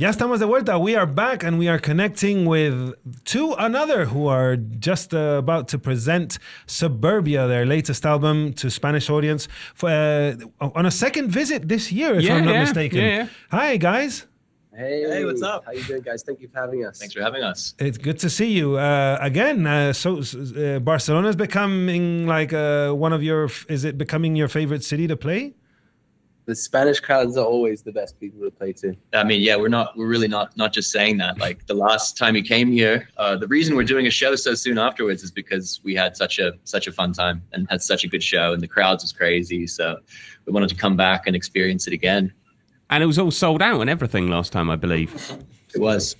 Ya estamos de vuelta. We are back and we are connecting with another who are just about to present Suburbia, their latest album, to Spanish audience on a second visit this year, if I'm not mistaken. Yeah. Hi, guys. Hey, what's up? How you doing, guys? Thank you for having us. Thanks for having us. It's good to see you again. Barcelona is becoming like one of your. Is it becoming your favorite city to play? The Spanish crowds are always the best people to play to. I mean, yeah, we're really not just saying that. Like the last time you came here, the reason we're doing a show so soon afterwards is because we had such a fun time and had such a good show, and the crowds was crazy. So we wanted to come back and experience it again. And it was all sold out and everything last time, I believe. It was.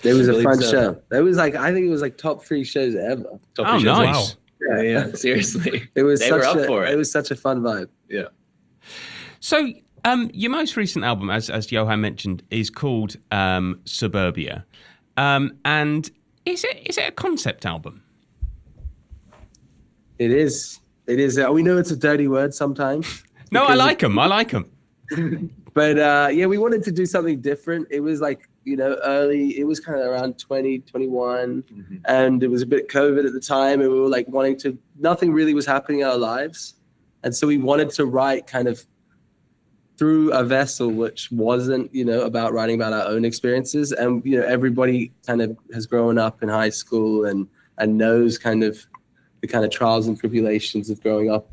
It was a fun show. It was like, I think it was like top 3 shows ever. Top 3 shows. Nice. Wow. Yeah, seriously. They were up for it. It was such a fun vibe. Yeah. So your most recent album, as Johan mentioned, is called Suburbia. And is it a concept album? It is. It is. We know it's a dirty word sometimes. No, I like them. But yeah, we wanted to do something different. It was like, early, it was kind of around 2021, and it was a bit COVID at the time, and we were like nothing really was happening in our lives. And so we wanted to write kind of through a vessel, which wasn't, about writing about our own experiences. And, everybody kind of has grown up in high school and knows kind of the kind of trials and tribulations of growing up.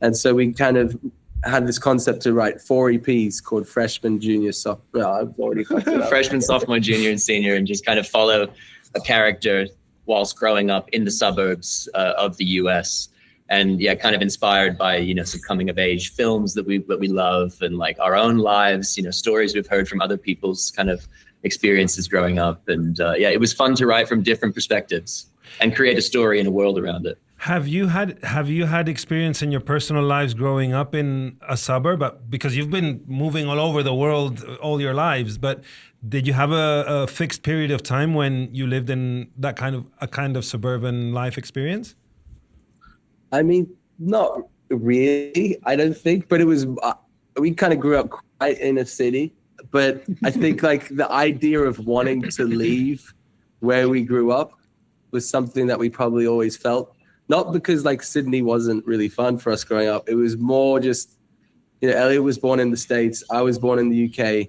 And so we kind of had this concept to write 4 EPs called Freshman, Junior, Sophomore. No, I've already fucked it up. Freshman, Sophomore, Junior, and Senior, and just kind of follow a character whilst growing up in the suburbs of the US. And yeah, kind of inspired by, some coming of age films that we love, and like our own lives, stories we've heard from other people's kind of experiences growing up. And yeah, it was fun to write from different perspectives and create a story and a world around it. Have you had experience in your personal lives growing up in a suburb? Because you've been moving all over the world all your lives, but did you have a fixed period of time when you lived in that kind of suburban life experience? I mean, not really, I don't think, but it was, we kind of grew up quite in a city, but I think like the idea of wanting to leave where we grew up was something that we probably always felt. Not because like Sydney wasn't really fun for us growing up. It was more just, Eliot was born in the States. I was born in the UK.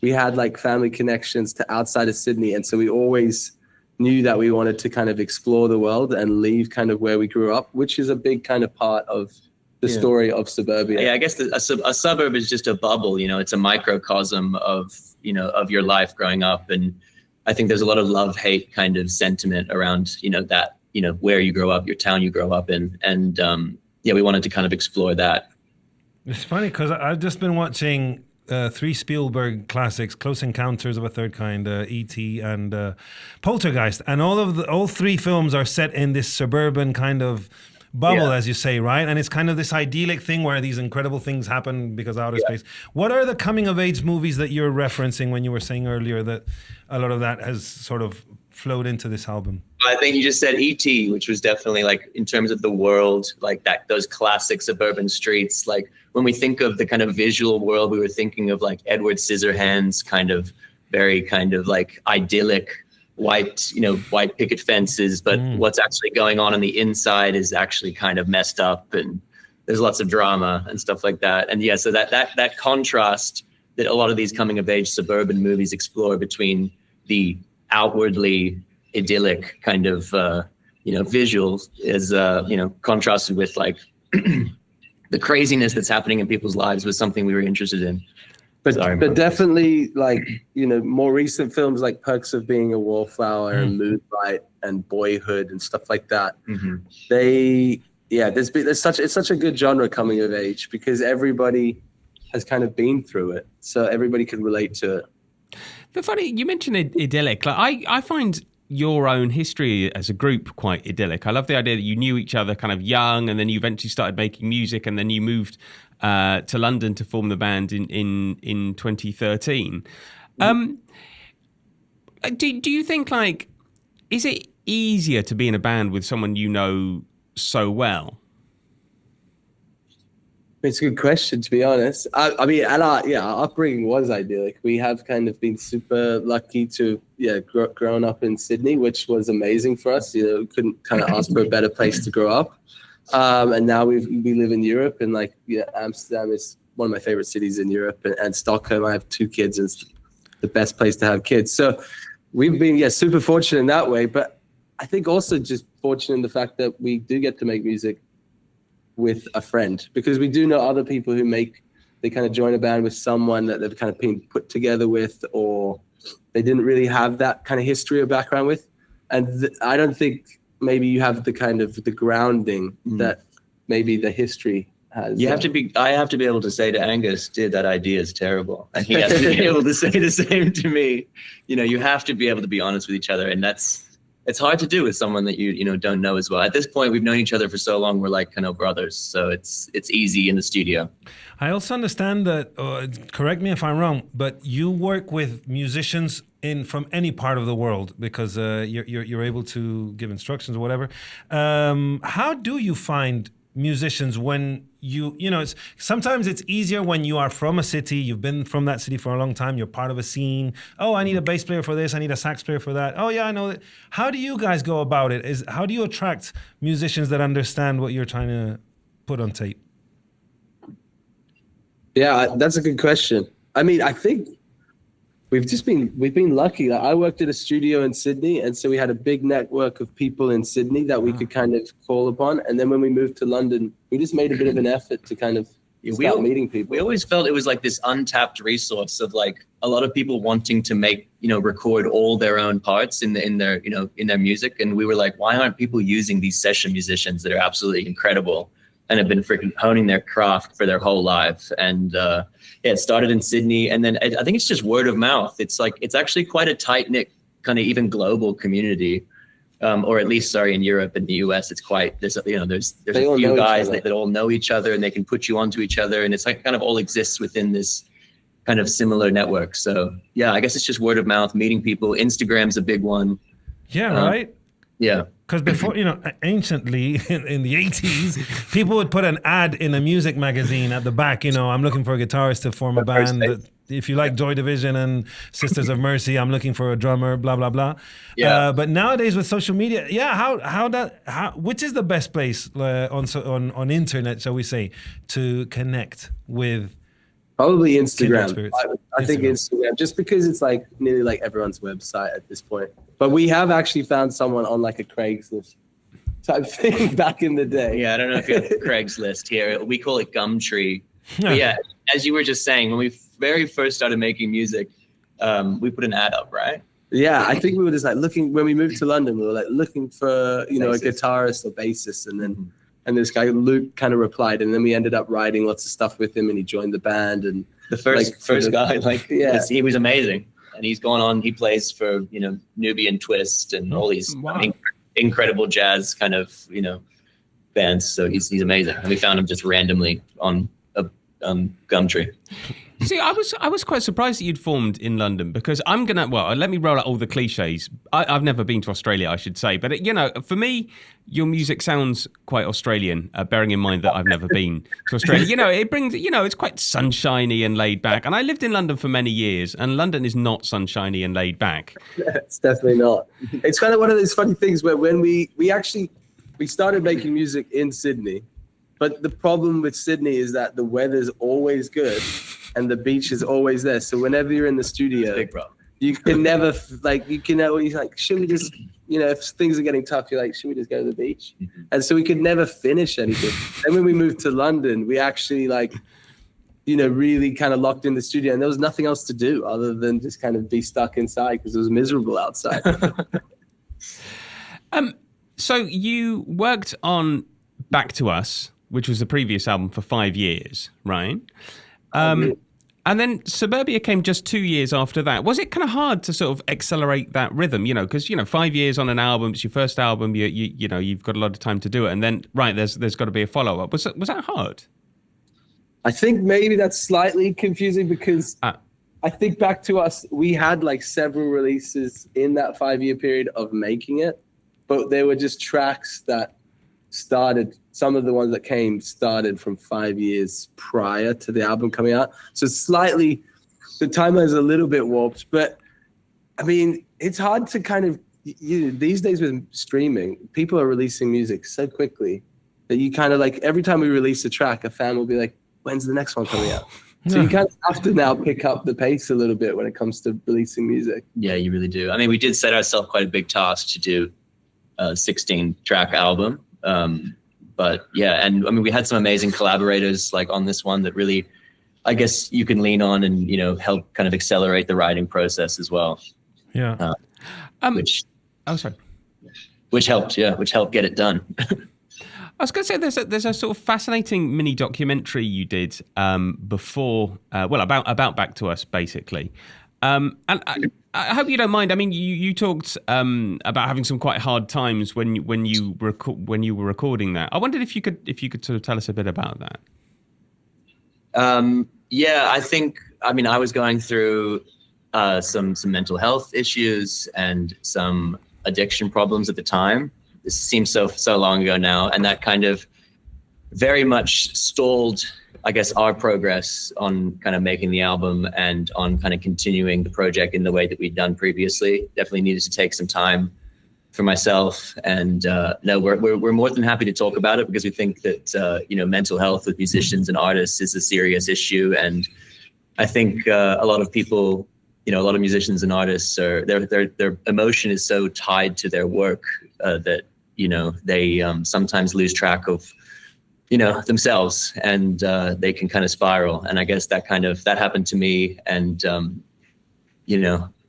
We had like family connections to outside of Sydney. And so we always knew that we wanted to kind of explore the world and leave kind of where we grew up, which is a big kind of part of the story of Suburbia. Yeah, I guess a suburb is just a bubble, it's a microcosm of your life growing up. And I think there's a lot of love-hate kind of sentiment around, that, where you grow up, your town you grow up in. And yeah, we wanted to kind of explore that. It's funny because I've just been watching 3 Spielberg classics, Close Encounters of a Third Kind, E.T. and Poltergeist. And all 3 films are set in this suburban kind of bubble, as you say, right? And it's kind of this idyllic thing where these incredible things happen because of outer space. What are the coming of age movies that you're referencing when you were saying earlier that a lot of that has sort of flowed into this album? I think you just said E.T., which was definitely like in terms of the world, like that, those classic suburban streets. Like when we think of the kind of visual world, we were thinking of like Edward Scissorhands, kind of very kind of like idyllic white picket fences. But what's actually going on the inside is actually kind of messed up, and there's lots of drama and stuff like that. And yeah, so that contrast that a lot of these coming of age suburban movies explore between the outwardly idyllic kind of visuals is contrasted with like the craziness that's happening in people's lives was something we were interested in. But definitely like more recent films like Perks of Being a Wallflower and Moonlight and Boyhood and stuff like that. It's such a good genre coming of age because everybody has kind of been through it, so everybody can relate to it. The funny, you mentioned idyllic. Like I find your own history as a group quite idyllic. I love the idea that you knew each other kind of young, and then you eventually started making music, and then you moved to London to form the band in 2013. Do you think like, is it easier to be in a band with someone you know so well? It's a good question, to be honest. I mean, and our upbringing was idyllic. We have kind of been super lucky to, grown up in Sydney, which was amazing for us. We couldn't kind of ask for a better place to grow up. And now we live in Europe, and Amsterdam is one of my favorite cities in Europe, and Stockholm. I have 2 kids, and it's the best place to have kids. So we've been, super fortunate in that way. But I think also just fortunate in the fact that we do get to make music with a friend, because we do know other people who they kind of join a band with someone that they've kind of been put together with, or they didn't really have that kind of history or background with. And I don't think maybe you have the kind of the grounding that maybe the history has. I have to be able to say to Angus, dude, that idea is terrible. And he has to be able to say the same to me. You have to be able to be honest with each other. And it's hard to do with someone that you don't know as well. At this point, we've known each other for so long, we're like kind of brothers. So it's easy in the studio. I also understand that, correct me if I'm wrong, but you work with musicians from any part of the world, because you're able to give instructions or whatever. How do you find musicians when sometimes it's easier when you are from a city, you've been from that city for a long time, you're part of a scene. Oh, I need a bass player for this, I need a sax player for that. Oh yeah, I know that. How do you guys go about it? How do you attract musicians that understand what you're trying to put on tape? Yeah, that's a good question. I mean, I think we've been lucky. I worked at a studio in Sydney, and so we had a big network of people in Sydney that we could kind of call upon. And then when we moved to London, we just made a bit of an effort to kind of start meeting people. We always felt it was like this untapped resource of like a lot of people wanting to make, record all their own parts in their music. And we were like, why aren't people using these session musicians that are absolutely incredible and have been freaking honing their craft for their whole lives? And it started in Sydney, and then I think it's just word of mouth. It's actually quite a tight knit kind of even global community, or at least in Europe and the US. It's quite there's a few guys that all know each other, and they can put you onto each other, and it's like kind of all exists within this kind of similar network. So yeah, I guess it's just word of mouth, meeting people. Instagram's a big one. Yeah, right. Yeah. Because before, anciently in the 80s, people would put an ad in a music magazine at the back, I'm looking for a guitarist to form a band. If you like Joy Division and Sisters of Mercy, I'm looking for a drummer, blah, blah, blah. Yeah. But nowadays with social media, which is the best place on internet, shall we say, to connect with? Probably Instagram. I think Instagram, just because it's like nearly like everyone's website at this point. But we have actually found someone on like a Craigslist type thing back in the day. Yeah, I don't know if you have Craigslist here. We call it Gumtree. But yeah, as you were just saying, when we very first started making music, we put an ad up, right? Yeah, I think we were just like looking, when we moved to London, we were like looking for, a guitarist or bassist. And then and this guy, Luke, kind of replied. And then we ended up writing lots of stuff with him, and he joined the band. And the first guy, he was amazing. And he's gone on, he plays for, Nubian Twist and all these incredible jazz kind of, bands. So he's amazing. And we found him just randomly on Gumtree. See, I was quite surprised that you'd formed in London, because let me roll out all the cliches. I've never been to Australia, I should say. But, for me, your music sounds quite Australian, bearing in mind that I've never been to Australia. It brings, it's quite sunshiny and laid back. And I lived in London for many years, and London is not sunshiny and laid back. It's definitely not. It's kind of one of those funny things where when we started making music in Sydney, but the problem with Sydney is that the weather's always good and the beach is always there. So whenever you're in the studio, you can never you're like, should we just, if things are getting tough, you're like, should we just go to the beach? Mm-hmm. And so we could never finish anything. And when we moved to London, we actually really kind of locked in the studio, and there was nothing else to do other than just kind of be stuck inside because it was miserable outside. So you worked on Back to Us, which was the previous album, for 5 years, right? And then Suburbia came just 2 years after that. Was it kind of hard to sort of accelerate that rhythm? Because 5 years on an album, it's your first album. You've got a lot of time to do it, and then there's got to be a follow up. Was that hard? I think maybe that's slightly confusing, because I think Back to Us, we had like several releases in that 5 year period of making it, but they were just tracks that some of the ones that came started from 5 years prior to the album coming out. So slightly, the timeline is a little bit warped, but I mean, it's hard to kind of, these days with streaming, people are releasing music so quickly that you kind of like, every time we release a track, a fan will be like, when's the next one coming out? So you kind of have to now pick up the pace a little bit when it comes to releasing music. Yeah, you really do. I mean, we did set ourselves quite a big task to do a 16-track album. But yeah, and I mean, we had some amazing collaborators like on this one that really, I guess you can lean on and, you know, help kind of accelerate the writing process as well. Yeah. Which sorry. Which helped get it done. I was going to say there's a sort of fascinating mini documentary you did before, about Back to Us, basically. And I hope you don't mind. I mean, you talked about having some quite hard times when you were recording that. I wondered if you could sort of tell us a bit about that. Yeah, I was going through some mental health issues and some addiction problems at the time. This seems so long ago now, and that kind of very much stalled, I guess, our progress on kind of making the album and on kind of continuing the project in the way that we'd done previously. Definitely needed to take some time for myself, and no, we're more than happy to talk about it because we think that mental health with musicians and artists is a serious issue, and I think a lot of people, a lot of musicians and artists are their emotion is so tied to their work that they sometimes lose track of themselves, and they can kind of spiral. And I guess that happened to me, and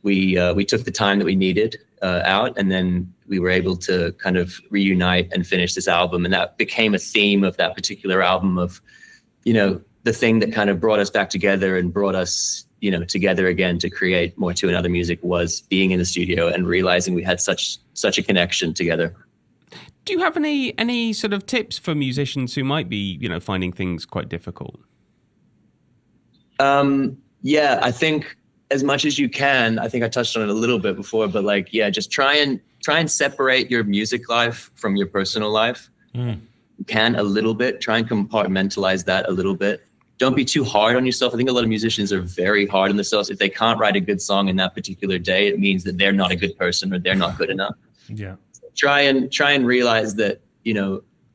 we took the time that we needed out, and then we were able to kind of reunite and finish this album. And that became a theme of that particular album of the thing that kind of brought us back together and brought us together again to create More to Another music was being in the studio and realizing we had such a connection together. Do you have any sort of tips for musicians who might be, finding things quite difficult? Yeah, I think as much as you can. I think I touched on it a little bit before, but just try and separate your music life from your personal life. You can a little bit. Try and compartmentalize that a little bit. Don't be too hard on yourself. I think a lot of musicians are very hard on themselves. If they can't write a good song in that particular day, it means that they're not a good person or they're not good enough. Yeah. Try and realize that,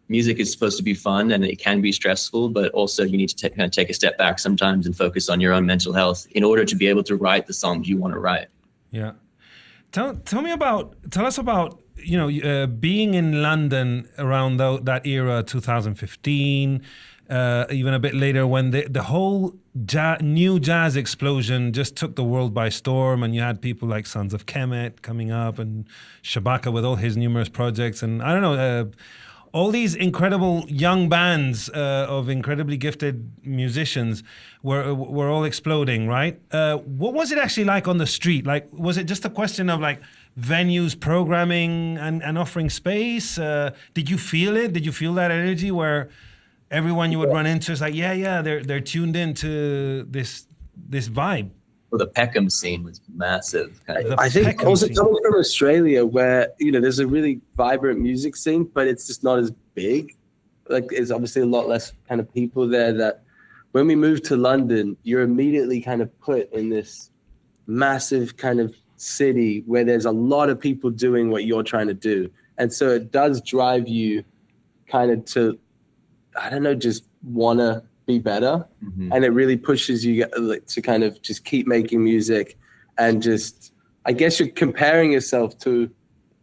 music is supposed to be fun and it can be stressful, but also you need to kind of take a step back sometimes and focus on your own mental health in order to be able to write the songs you want to write. Yeah. Tell us about, being in London around that era, 2015, even a bit later when the whole new jazz explosion just took the world by storm, and you had people like Sons of Kemet coming up and Shabaka with all his numerous projects, and I don't know, all these incredible young bands of incredibly gifted musicians were all exploding, right? What was it actually like on the street? Like, was it just a question of like venues programming and offering space? Did you feel it? Did you feel that energy where everyone you would run into is like, they're tuned into this vibe? Well, the Peckham scene was massive. I think also coming from Australia, where there's a really vibrant music scene, but it's just not as big. Like, there's obviously a lot less kind of people there. That when we moved to London, you're immediately kind of put in this massive kind of city where there's a lot of people doing what you're trying to do, and so it does drive you kind of to, I don't know, just wanna be better. And it really pushes you to kind of just keep making music, and just, I guess you're comparing yourself to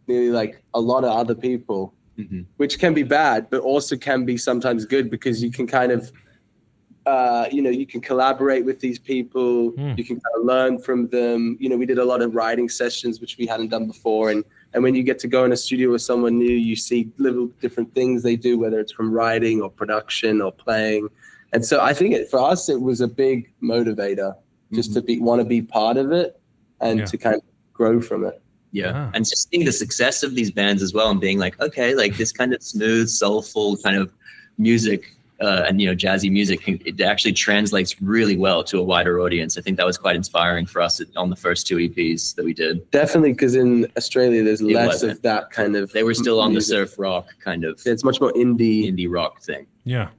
nearly like a lot of other people, which can be bad, but also can be sometimes good, because you can kind of, you can collaborate with these people, you can kind of learn from them. We did a lot of writing sessions, which we hadn't done before. And when you get to go in a studio with someone new, you see little different things they do, whether it's from writing or production or playing. And so I think for us, it was a big motivator just to want to be part of it and to kind of grow from it. Yeah. And just seeing the success of these bands as well, and being like, okay, like this kind of smooth, soulful kind of music and jazzy music, it actually translates really well to a wider audience. I think that was quite inspiring for us on the first 2 EPs that we did. Definitely, because in Australia there's less of that kind of. They were still on music. the surf rock kind of. It's much more indie rock thing. Yeah.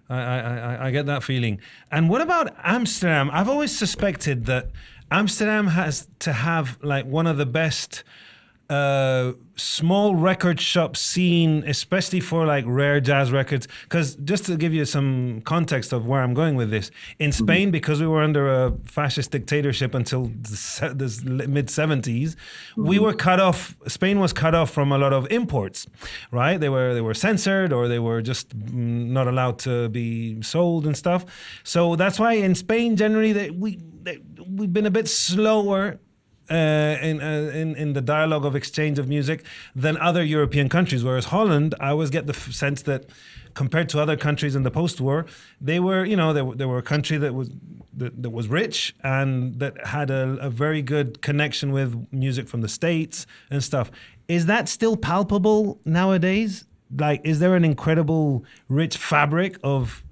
I get that feeling. And what about Amsterdam? I've always suspected that Amsterdam has to have like one of the best small record shop scene, especially for like rare jazz records. Because just to give you some context of where I'm going with this, in Spain, because we were under a fascist dictatorship until the mid 70s, we were cut off. Spain was cut off from a lot of imports, right? They were censored, or they were just not allowed to be sold and stuff. So that's why in Spain generally we've been a bit slower in the dialogue of exchange of music than other European countries. Whereas Holland, I always get the sense that compared to other countries in the post-war, they were, they were a country that was rich and that had a very good connection with music from the States and stuff. Is that still palpable nowadays? Like, is there an incredible rich fabric of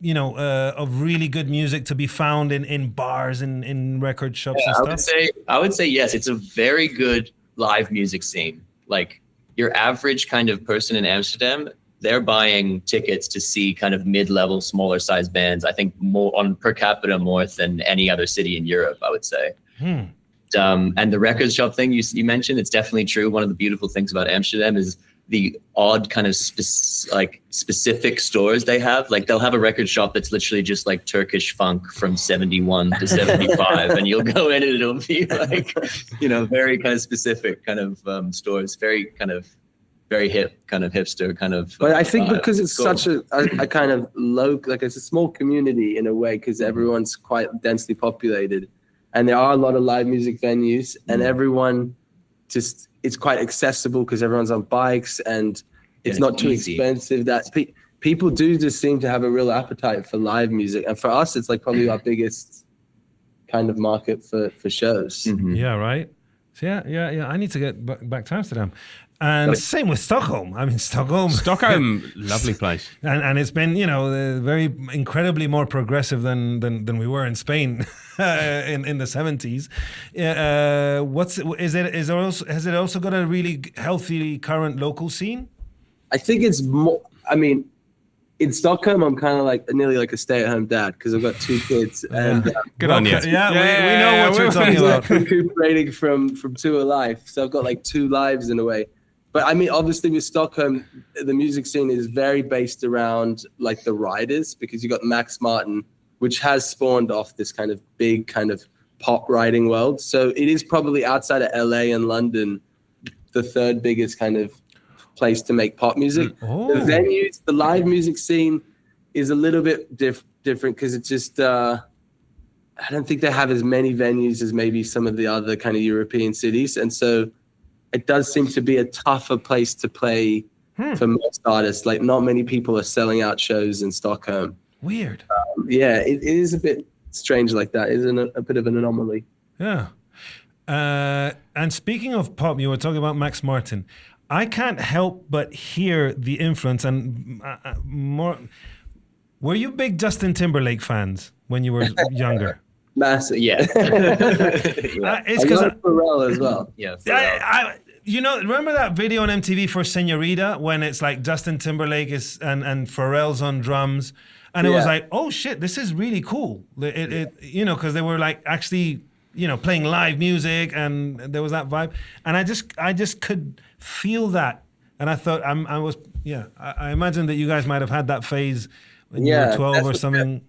really good music to be found in bars and in record shops and stuff? I would say yes. It's a very good live music scene. Like, your average kind of person in Amsterdam, they're buying tickets to see kind of mid-level, smaller size bands. I think more on per capita more than any other city in Europe, I would say. And the record shop thing you mentioned, it's definitely true. One of the beautiful things about Amsterdam is the odd kind of specific stores they have. Like, they'll have a record shop that's literally just like Turkish funk from 71 to 75, and you'll go in and it'll be like, very kind of specific kind of stores, very hip, kind of hipster kind of. But I think because it's cool. Such a kind of low, like it's a small community in a way, because everyone's quite densely populated, and there are a lot of live music venues, and everyone just. It's quite accessible because everyone's on bikes, and it's not too expensive. That people do just seem to have a real appetite for live music, and for us, it's like probably our biggest kind of market for shows. Yeah, right. So yeah. I need to get back to Amsterdam, and same with Stockholm. I mean, Stockholm, lovely place, and it's been very incredibly more progressive than we were in Spain in the 70s. Has it also got a really healthy current local scene? I think it's more. I mean, in Stockholm, I'm kind of like nearly like a stay-at-home dad because I've got 2 kids. And good on you. Yeah, we know what you're talking about. Recuperating from tour life, so I've got like 2 lives in a way. But I mean, obviously with Stockholm, the music scene is very based around like the riders, because you got Max Martin, which has spawned off this kind of big kind of pop riding world. So it is probably outside of LA and London, the 3rd biggest kind of place to make pop music. The venues, the live music scene is a little bit different because it's just, I don't think they have as many venues as maybe some of the other kind of European cities. And so it does seem to be a tougher place to play for most artists. Like, not many people are selling out shows in Stockholm. Weird. It is a bit strange like that. It is a bit of an anomaly. Yeah. And speaking of pop, you were talking about Max Martin. I can't help but hear the influence and more. Were you big Justin Timberlake fans when you were younger? Massive, yeah. It's because Pharrell as well. Yeah. Remember that video on MTV for Señorita when it's like Justin Timberlake and Pharrell's on drums, and it was like, oh shit, this is really cool. Because they were like actually playing live music, and there was that vibe, and I just could feel that, and I thought I imagine that you guys might have had that phase when you were 12 or something.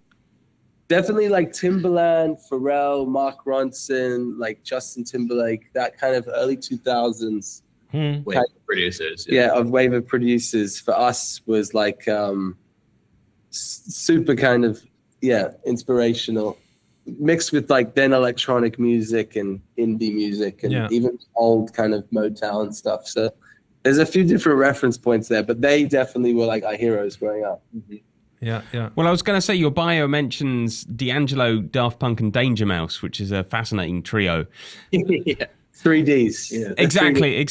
Definitely like Timbaland, Pharrell, Mark Ronson, like Justin Timberlake, that kind of early 2000s. Wave of producers. Of wave of producers for us was like super kind of, inspirational. Mixed with like then electronic music and indie music and even old kind of Motown stuff. So there's a few different reference points there, but they definitely were like our heroes growing up. Yeah. Well, I was going to say your bio mentions D'Angelo, Daft Punk, and Danger Mouse, which is a fascinating trio. 3Ds. Exactly.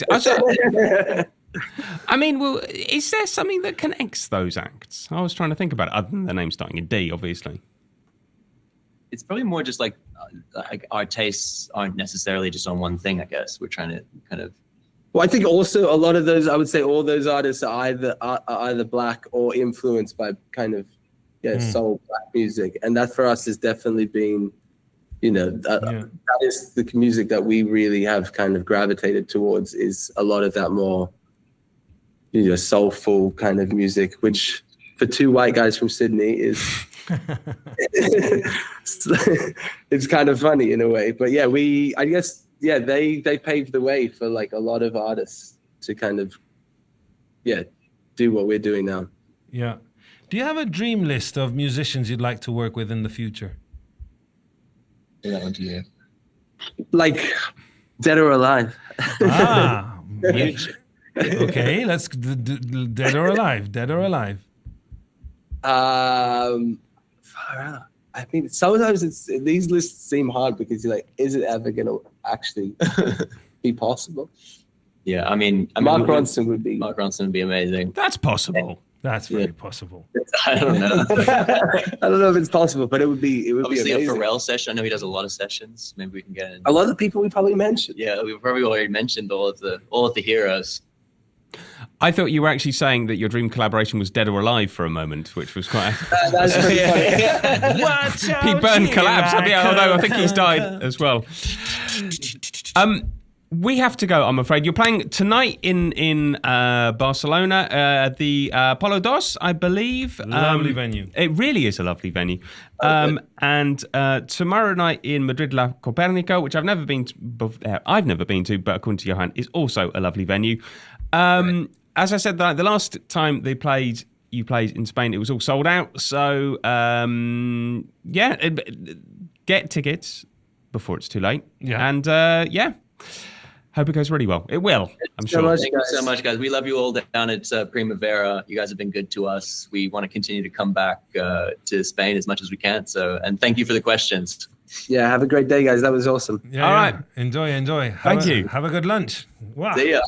I mean, well, is there something that connects those acts? I was trying to think about it, other than the name starting in D, obviously. It's probably more just like our tastes aren't necessarily just on one thing. I guess we're trying to kind of. Well, I think also a lot of those, I would say, all those artists are either black or influenced by kind of soul black music, and that for us has definitely been, that is the music that we really have kind of gravitated towards. Is a lot of that more, soulful kind of music, which for two white guys from Sydney is. It's kind of funny in a way, but they paved the way for like a lot of artists to kind of do what we're doing now. Yeah. Do you have a dream list of musicians you'd like to work with in the future? That one to you. Like dead or alive. Okay, let's dead or alive. Pharrell. I mean, sometimes these lists seem hard because you're like, is it ever going to actually be possible? Yeah, I mean, Mark Ronson would be amazing. That's possible. That's very possible. I don't know. I don't know if it's possible, but it would be Obviously be amazing. A Pharrell session. I know he does a lot of sessions. Maybe we can get in. A lot of the people we probably mentioned. Yeah, we've probably already mentioned all of the heroes. I thought you were actually saying that your dream collaboration was Dead or Alive for a moment, which was quite. That's pretty funny. Watch out, He burned collapse, here I although I think come. he's died as well. We have to go, I'm afraid. You're playing tonight in Barcelona, the Polo Dos, I believe. Lovely venue. It really is a lovely venue. And tomorrow night in Madrid, La Copernica, which I've never been to, but according to Johan, is also a lovely venue. As I said, the last time you played in Spain, it was all sold out. So, get tickets before it's too late. Yeah. And, hope it goes really well. It will, I'm sure. much. Thank you so much, guys. We love you all down at Primavera. You guys have been good to us. We want to continue to come back to Spain as much as we can. So, and thank you for the questions. Yeah, have a great day, guys. That was awesome. Yeah, All right. Enjoy. Thank you. Have a good lunch. Wow. See ya.